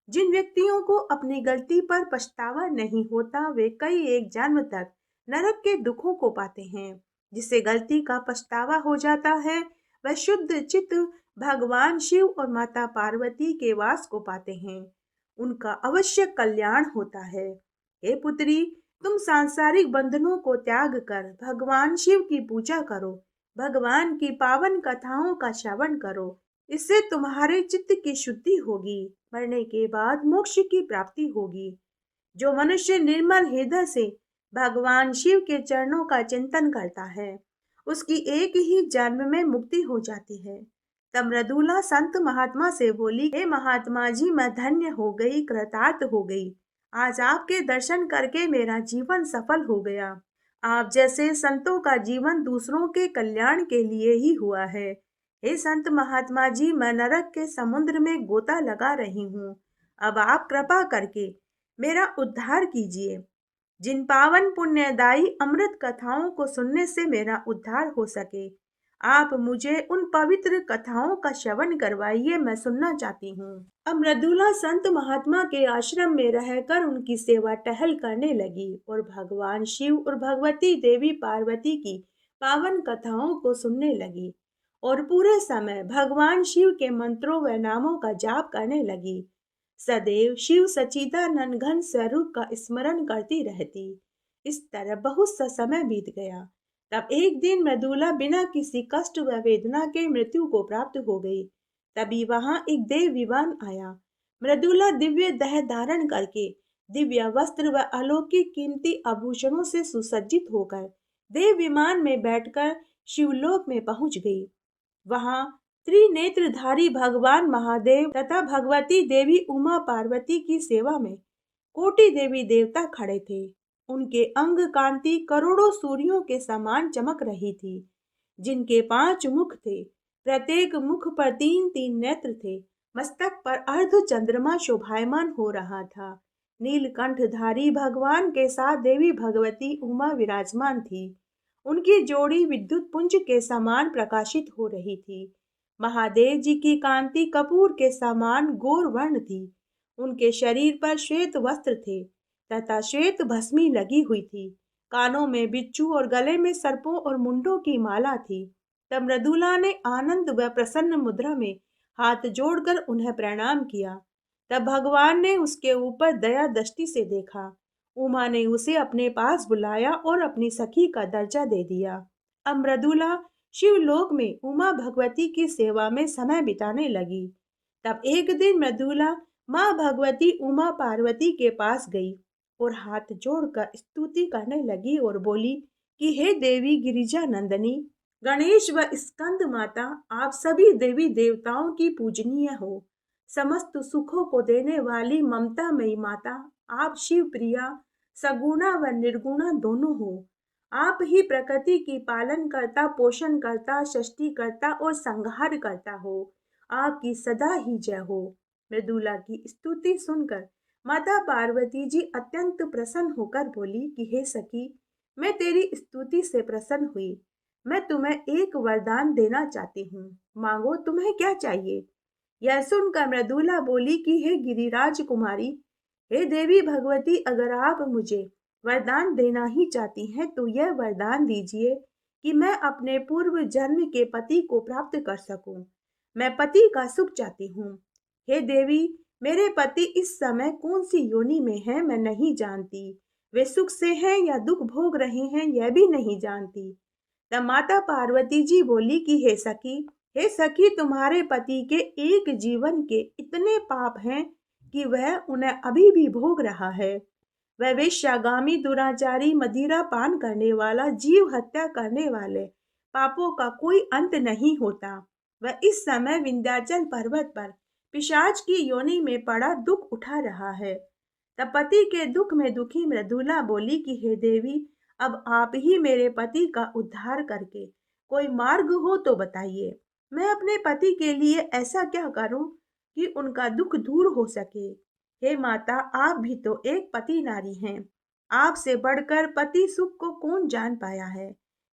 जिन व्यक्तियों को अपनी गलती पर पछतावा नहीं होता, वे कई एक जन्म तक नरक के दुखों को पाते हैं। जिसे गलती का पछतावा हो जाता है, वह शुद्ध चित्त भगवान शिव और माता पार्वती के वास को पाते हैं, उनका अवश्य कल्याण होता है। हे पुत्री, तुम सांसारिक बंधनों को त्याग कर भगवान शिव की पूजा करो, भगवान की पावन कथाओं का श्रवण करो। इससे तुम्हारे चित्त की शुद्धि होगी, मरने के बाद मोक्ष की प्राप्ति होगी। जो मनुष्य निर्मल हृदय से भगवान शिव के चरणों का चिंतन करता है, उसकी एक ही जन्म में मुक्ति हो जाती है। तब मृदुला संत महात्मा से बोली, हे महात्मा जी, मैं धन्य हो गई, कृतार्थ हो गई। आज आपके दर्शन करके मेरा जीवन सफल हो गया। आप जैसे संतों का जीवन दूसरों के कल्याण के लिए ही हुआ है। हे संत महात्मा जी, मैं नरक के समुद्र में गोता लगा रही हूँ। अब आप कृपा करके मेरा उद्धार कीजिए। जिन पावन पुण्यदायी अमृत कथाओं को सुनने से मेरा उद्धार हो सके, आप मुझे उन पवित्र कथाओं का श्रवण करवाइए, मैं सुनना चाहती हूँ। अब मृदुला संत महात्मा के आश्रम में रहकर उनकी सेवा टहल करने लगी और भगवान शिव और भगवती देवी पार्वती की पावन कथाओं को सुनने लगी और पूरे समय भगवान शिव के मंत्रों व नामों का जाप करने लगी। सदैव शिव सच्चिदानंद घन स्वरूप का स्मरण करती रहती। इस तरह बहुत सा समय बीत गया। तब एक दिन मृदुला बिना किसी कष्ट व वेदना के मृत्यु को प्राप्त हो गई। तभी वहां एक देव विमान आया। मृदुला दिव्य देह धारण करके दिव्य वस्त्र व अलौकिक कीमती आभूषणों से सुसज्जित होकर देव विमान में बैठकर शिवलोक में पहुंच गई। वहां त्रिनेत्रधारी भगवान महादेव तथा भगवती देवी उमा पार्वती की सेवा में कोटि देवी देवता खड़े थे। उनके अंग कांति करोड़ों सूर्यों के समान चमक रही थी, जिनके 5 मुख थे। प्रत्येक मुख पर 3-3 नेत्र थे। मस्तक पर अर्ध चंद्रमा शोभायमान हो रहा था। नीलकंठधारी भगवान के साथ देवी भगवती उमा विराजमान थी। उनकी जोड़ी विद्युत पुंज के समान प्रकाशित हो रही थी। महादेव जी की कांति कपूर के समान गौर वर्ण थी। उनके शरीर पर श्वेत वस्त्र थे तथा श्वेत भस्मी लगी हुई थी। कानों में बिच्छू और गले में सर्पों और मुंडों की माला थी। तब मृदुला ने आनंद व प्रसन्न मुद्रा में हाथ जोड़कर उन्हें प्रणाम किया। तब भगवान ने उसके ऊपर दया दृष्टि से देखा। उमा ने उसे अपने पास बुलाया और अपनी सखी का दर्जा दे दिया। अब मृदुला शिवलोक में उमा भगवती की सेवा में समय बिताने लगी। तब एक दिन मृदुला माँ भगवती उमा पार्वती के पास गई और हाथ जोड़कर स्तुति करने लगी और बोली कि हे देवी गिरिजा नंदनी, गणेश व स्कंद माता, आप सभी देवी देवताओं की पूजनीय हो। समस्त सुखों को देने वाली ममतामयी माता, आप शिव प्रिया, सगुणा व निर्गुणा दोनों हो। आप ही प्रकृति की पालन करता, पोषण करता, सृष्टि करता और संहार करता हो। आपकी सदा ही जय हो। मृदुला की स्तुति सुनकर माता पार्वती जी अत्यंत प्रसन्न होकर बोली कि हे सखी, मैं तेरी स्तुति से प्रसन्न हुई। मैं तुम्हें एक वरदान देना चाहती हूँ, मांगो, तुम्हें क्या चाहिए। यह सुनकर मृदुला बोली कि हे गिरिराज कुमारी, हे देवी भगवती, अगर आप मुझे वरदान देना ही चाहती हैं तो यह वरदान दीजिए कि मैं अपने पूर्व जन्म के पति को प्राप्त कर सकूं। मैं पति का सुख चाहती हूँ। हे देवी, मेरे पति इस समय कौन सी योनि में हैं मैं नहीं जानती। वे सुख से हैं या दुख भोग रहे हैं यह भी नहीं जानती। तब माता पार्वती जी बोली कि हे सखी, तुम्हारे पति के एक जीवन के इतने पाप हैं कि वह उन्हें अभी भी भोग रहा है। वह वेश्यागामी, दुराचारी, मदिरा पान करने वाला, जीव हत्या करने वाले पापों का कोई अंत नहीं होता। वह इस समय विंध्याचल पर्वत पर पिशाच की योनि में पड़ा दुख उठा रहा है। तब पति के दुख में दुखी मृदुला बोली कि हे देवी, अब आप ही मेरे पति का उद्धार करके कोई मार्ग हो तो बताइए। मैं अपने पति के लिए ऐसा क्या करूं कि उनका दुख दूर हो सके। हे माता, आप भी तो एक पति नारी हैं। आपसे बढ़कर पति सुख को कौन जान पाया है।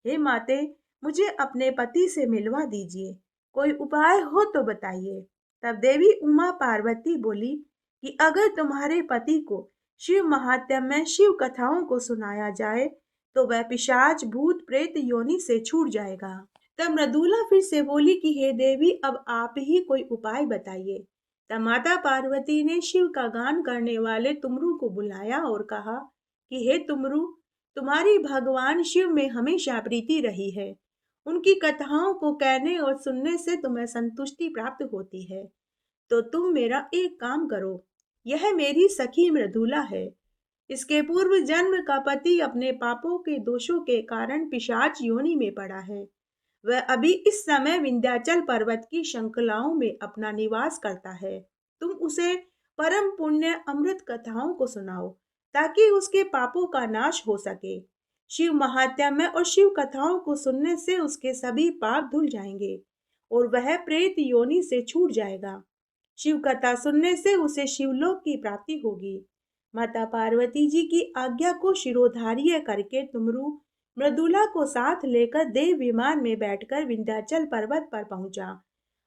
हे माते, मुझे अपने पति से मिलवा दीजिए। कोई उपाय हो तो बताइए। तब देवी उमा पार्वती बोली कि अगर तुम्हारे पति को शिव महात्म्य में शिव कथाओं को सुनाया जाए तो वह पिशाच, भूत, प्रेत योनि से छूट जाएगा। तब मृदुला फिर से बोली कि हे देवी, अब आप ही कोई उपाय बताइए। तब माता पार्वती ने शिव का गान करने वाले तुमरू को बुलाया और कहा कि हे तुमरू, तुम्हारी भगवान शिव में हमेशा प्रीति रही है। उनकी कथाओं को कहने और सुनने से तुम्हें संतुष्टि प्राप्त होती है। तो तुम मेरा एक काम करो। यह मेरी सखी मृदुला है। इसके पूर्व जन्म का पति अपने पापों के दोषों के कारण पिशाच योनि में पड़ा है। वह अभी इस समय विंध्याचल पर्वत की श्रृंखलाओं में अपना निवास करता है। तुम उसे परम पुण्य अमृत कथाओं को सुनाओ ताकि उसके पापों का नाश हो सके। शिव महात्म्य और शिव कथाओं को सुनने से उसके सभी पाप धुल जाएंगे और वह प्रेत योनि से छूट जाएगा। शिव कथा सुनने से उसे शिवलोक की प्राप्ति होगी। माता पार्वती जी की आज्ञा को शिरोधार्य करके तुमरू मृदुला को साथ लेकर देव विमान में बैठकर विंध्याचल पर्वत पर पहुंचा।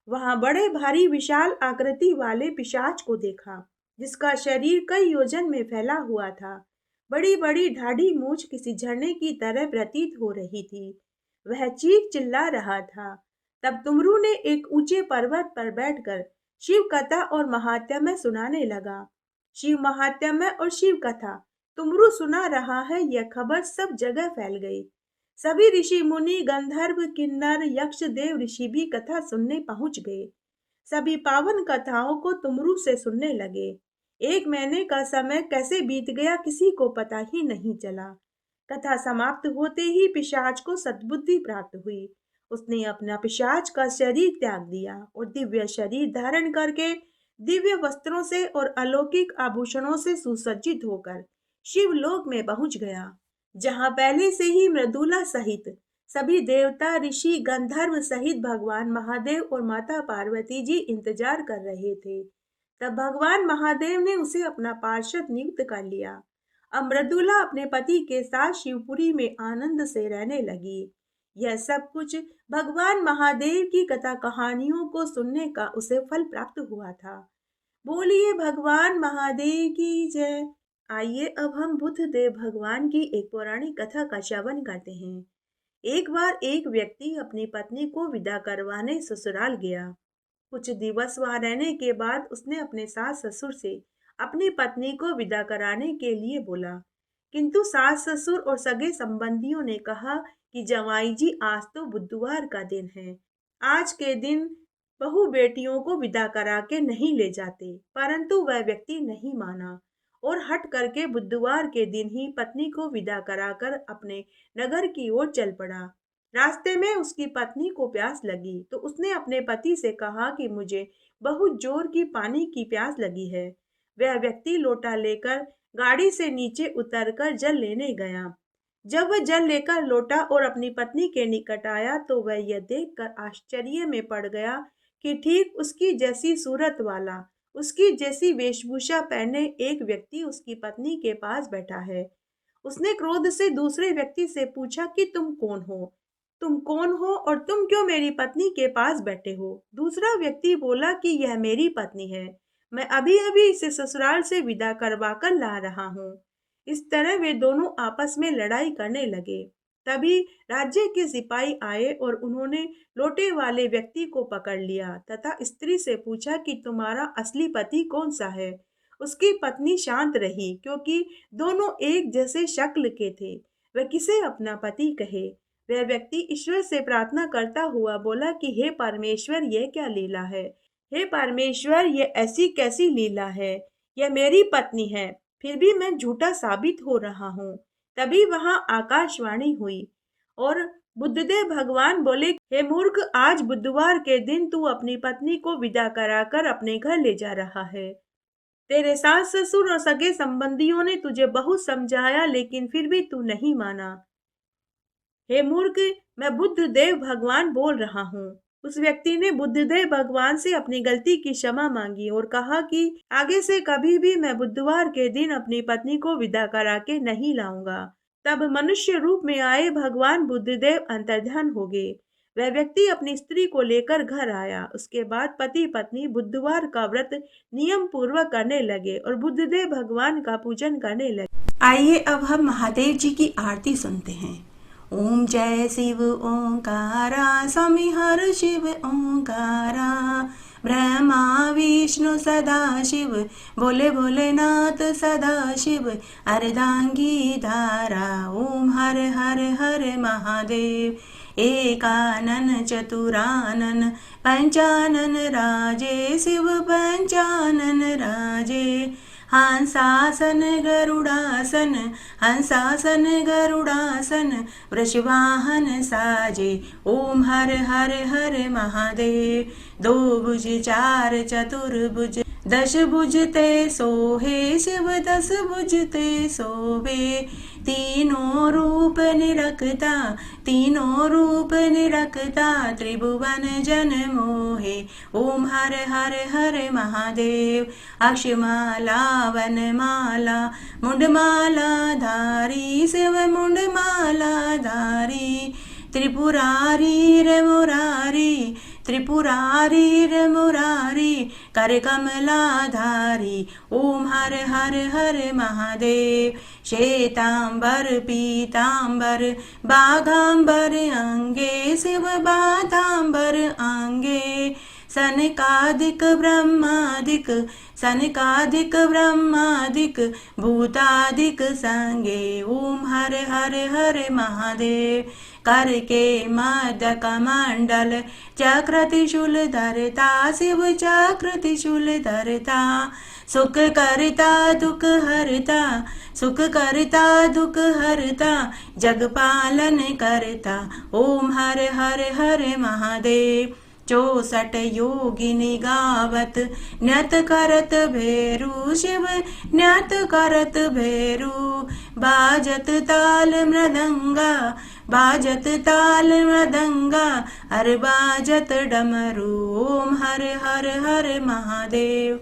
वहां बड़े भारी विशाल आकृति वाले पिशाच को देखा, जिसका शरीर कई योजन में फैला हुआ था। बड़ी बड़ी ढाढ़ी मूछ किसी झरने की तरह प्रतीत हो रही थी। वह चीख चिल्ला रहा था। तब तुमरू ने एक ऊंचे पर्वत पर बैठकर शिव कथा और महात्म्य सुनाने लगा। शिव महात्म्य और शिव कथा तुमरू सुना रहा है, यह खबर सब जगह फैल गई। सभी ऋषि मुनि, गंधर्व, किन्नर, यक्ष, देव ऋषि भी कथा सुनने पहुंच गए। सभी पावन कथाओं को तुमरू से सुनने लगे। 1 महीने का समय कैसे बीत गया किसी को पता ही नहीं चला। कथा समाप्त होते ही पिशाच को सद्बुद्धि प्राप्त हुई। उसने अपना पिशाच का शरीर त्याग दिया और दिव्य शरीर धारण करके दिव्य वस्त्रों से और अलौकिक आभूषणों से सुसज्जित होकर शिवलोक में पहुंच गया, जहां पहले से ही मृदुला सहित सभी देवता, ऋषि, गंधर्व सहित भगवान महादेव और माता पार्वती जी इंतजार कर रहे थे। तब भगवान महादेव ने उसे अपना पार्षद नियुक्त कर लिया। अब मृदुला अपने पति के साथ शिवपुरी में आनंद से रहने लगी। यह सब कुछ भगवान महादेव की कथा कहानियों को सुनने का उसे फल प्राप्त हुआ था। बोलिए भगवान महादेव की जय। आइए अब हम बुद्ध देव भगवान की एक पौराणिक कथा का श्रवण करते हैं। एक बार एक व्यक्ति अपनी पत्नी को विदा करवाने ससुराल गया। कुछ दिवस वहां रहने के बाद उसने अपने सास ससुर से अपनी पत्नी को विदा कराने के लिए बोला, किंतु सास ससुर और सगे संबंधियों ने कहा कि जवाई जी, आज तो बुधवार का दिन है। आज के दिन बहू बेटियों को विदा करा के नहीं ले जाते, परंतु वह व्यक्ति नहीं माना और हट करके बुधवार के दिन ही पत्नी को विदा कराकर अपने नगर की ओर चल पड़ा। रास्ते में उसकी पत्नी को प्यास लगी तो उसने अपने पति से कहा कि मुझे बहुत जोर की पानी की प्यास लगी है। वह व्यक्ति लोटा लेकर गाड़ी से नीचे उतरकर जल लेने गया। जब वह जल लेकर लौटा और अपनी पत्नी के निकट आया तो वह यह देखकर आश्चर्य में पड़ गया कि ठीक उसकी जैसी सूरत वाला, उसकी जैसी वेशभूषा पहने एक व्यक्ति उसकी पत्नी के पास बैठा है। उसने क्रोध से दूसरे व्यक्ति से पूछा कि तुम कौन हो? तुम कौन हो और तुम क्यों मेरी पत्नी के पास बैठे हो? दूसरा व्यक्ति बोला कि यह मेरी पत्नी है, मैं अभी अभी इसे ससुराल से विदा करवा कर ला रहा हूँ। इस तरह वे दोनों आपस में लड़ाई करने लगे। तभी राज्य के सिपाही आए और उन्होंने लोटे वाले व्यक्ति को पकड़ लिया तथा स्त्री से पूछा कि तुम्हारा असली पति कौन सा है? उसकी पत्नी शांत रही, क्योंकि दोनों एक जैसे शक्ल के थे। वह किसे अपना पति कहे? वह व्यक्ति ईश्वर से प्रार्थना करता हुआ बोला कि हे परमेश्वर, यह क्या लीला है? हे परमेश्वर, यह ऐसी कैसी लीला है? यह मेरी पत्नी है, फिर भी मैं झूठा साबित हो रहा हूँ। तभी वहां आकाशवाणी हुई और बुद्धदेव भगवान बोले, हे मूर्ख, आज बुधवार के दिन तू अपनी पत्नी को विदा कराकर अपने घर ले जा रहा है। तेरे सास ससुर और सगे संबंधियों ने तुझे बहुत समझाया, लेकिन फिर भी तू नहीं माना। हे मूर्ख, मैं बुद्धदेव भगवान बोल रहा हूँ। उस व्यक्ति ने बुद्धदेव भगवान से अपनी गलती की क्षमा मांगी और कहा कि आगे से कभी भी मैं बुधवार के दिन अपनी पत्नी को विदा करा के नहीं लाऊंगा। तब मनुष्य रूप में आए भगवान बुद्धदेव अंतर्ध्यान हो गए। वह व्यक्ति अपनी स्त्री को लेकर घर आया। उसके बाद पति पत्नी बुधवार का व्रत नियम पूर्वक करने लगे और बुद्धदेव भगवान का पूजन करने लगे। आइए अब हम महादेव जी की आरती सुनते हैं। ओम जय शिव ओंकारा, स्वामी हर शिव ओंकारा। ब्रह्मा विष्णु सदा शिव, बोले भोलेनाथ सदा शिव। अर्धांगी धारा, ओम हर हर हर महादेव। एकानन चतुरानन, पंचानन राजे शिव पंचानन राजे। हंसासन गरुड़ासन, हंसासन गरुड़ासन, वृषवाहन साजे। ओम हर हर हर महादेव। दो भुज चार चतुर्भुज, दश भुज ते सोहे शिव दस भुज ते सोवे। तीनों रूप निरखता, तीनों रूप निरखता, त्रिभुवन जन मोहे। ओम हर हर हर महादेव। अक्षमाला वनमाला, मुंडमाला धारी शिव मुंडमाला धारी। त्रिपुरारी रे मुरारी, त्रिपुरारी रे मुरारी, कर कमलाधारी। ओम हर हर हर महादेव। श्वेतांबर पीतांबर, बाघांबर अंगे शिव बाधांबर अंगे। सनकादिक ब्रह्मादिक, सनकादिक ब्रह्मादिक, भूतादिक संगे। ओम हर हर हर महादेव। करके मद कमंडल, चक्र त्रिशूल धरता शिव चक्र त्रिशूल धरता। सुख करता दुख हरता, सुख करता दुख हरता, जग पालन करता। ओम हर हर हर महादेव। 64 योगिनी गावत, नृत करत भैरू शिव नृत करत भैरू। बाजत ताल मृदंगा, बाजत ताल मृदंगा, हर बाजत डमरू। ओम हर हर हर महादेव।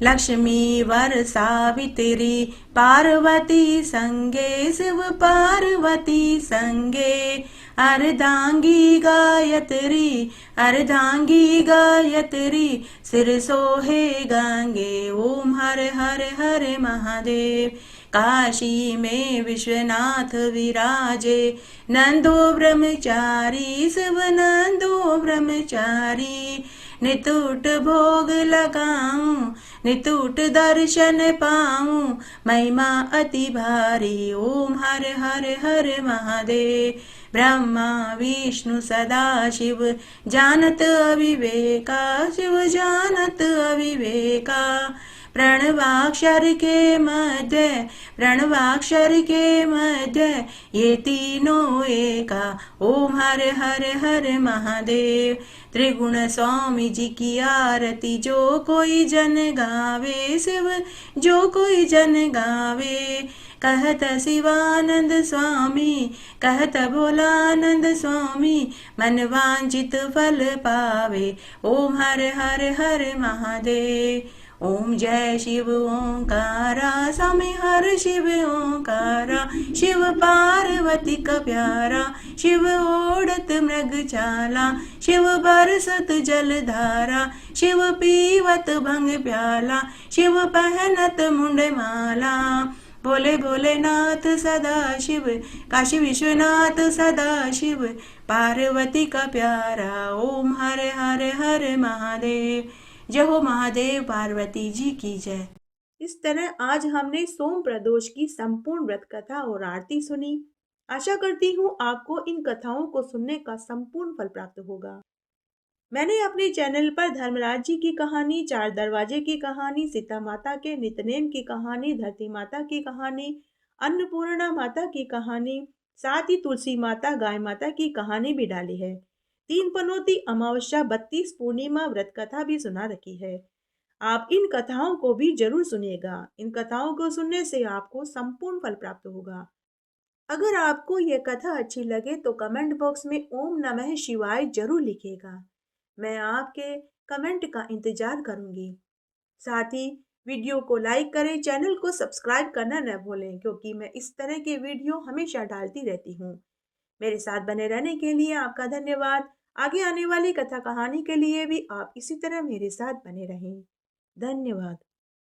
लक्ष्मी वर सावित्री, पार्वती संगे शिव पार्वती संगे। अर्धांगी गायत्री, अर्धांगी गायत्री, सिर सोहे गंगे। ओम हर हर हर महादेव। काशी में विश्वनाथ विराजे, नंदो ब्रह्मचारी शिव नंदो ब्रह्मचारी। नितुट भोग लगाऊं, नितुट दर्शन पाऊं, महिमा अति भारी। ओम हर हर हर महादेव। ब्रह्मा विष्णु सदा शिव, जानत अविवेका शिव जानत अविवेका। प्रणवाक्षर के मध्य, प्रणवाक्षर के मध्य, ये तीनों एका। ओम हर हर हर महादेव। त्रिगुण स्वामी जी की आरती, जो कोई जन गावे शिव जो कोई जन गावे। कहत शिवानंद स्वामी, कहत भोलानंद स्वामी, मन वांछित फल पावे। ओम हर हर हर महादेव। ओम जय शिव ओंकारा, स्वामी हर शिव ओंकारा। शिव पार्वती का प्यारा, शिव ओढ़त मृगशाला, शिव बरसत जलधारा, शिव पीवत भंग प्याला, शिव पहनत मुंडमाला। बोले भोलेनाथ सदा शिव, काशी विश्वनाथ सदा शिव, पार्वती का प्यारा। ओम हर हर हर महादेव। जय हो महादेव, पार्वती जी की जय। इस तरह आज हमने सोम प्रदोष की संपूर्ण व्रत कथा और आरती सुनी। आशा करती हूँ आपको इन कथाओं को सुनने का संपूर्ण फल प्राप्त होगा। मैंने अपने चैनल पर धर्मराज जी की कहानी, चार दरवाजे की कहानी, सीता माता के नितनेम की कहानी, धरती माता की कहानी, अन्नपूर्णा माता की कहानी, साथ ही तुलसी माता गाय माता की कहानी भी डाली है। 3 पनौती अमावस्या, 32 पूर्णिमा व्रत कथा भी सुना रखी है। आप इन कथाओं को भी जरूर सुनिएगा। इन कथाओं को सुनने से आपको संपूर्ण फल प्राप्त होगा। अगर आपको यह कथा अच्छी लगे तो कमेंट बॉक्स में ओम नमः शिवाय जरूर लिखिएगा। मैं आपके कमेंट का इंतजार करूंगी। साथ ही वीडियो को लाइक करें, चैनल को सब्सक्राइब करना न भूलें, क्योंकि मैं इस तरह के वीडियो हमेशा डालती रहती हूँ। मेरे साथ बने रहने के लिए आपका धन्यवाद। आगे आने वाली कथा कहानी के लिए भी आप इसी तरह मेरे साथ बने रहें। धन्यवाद।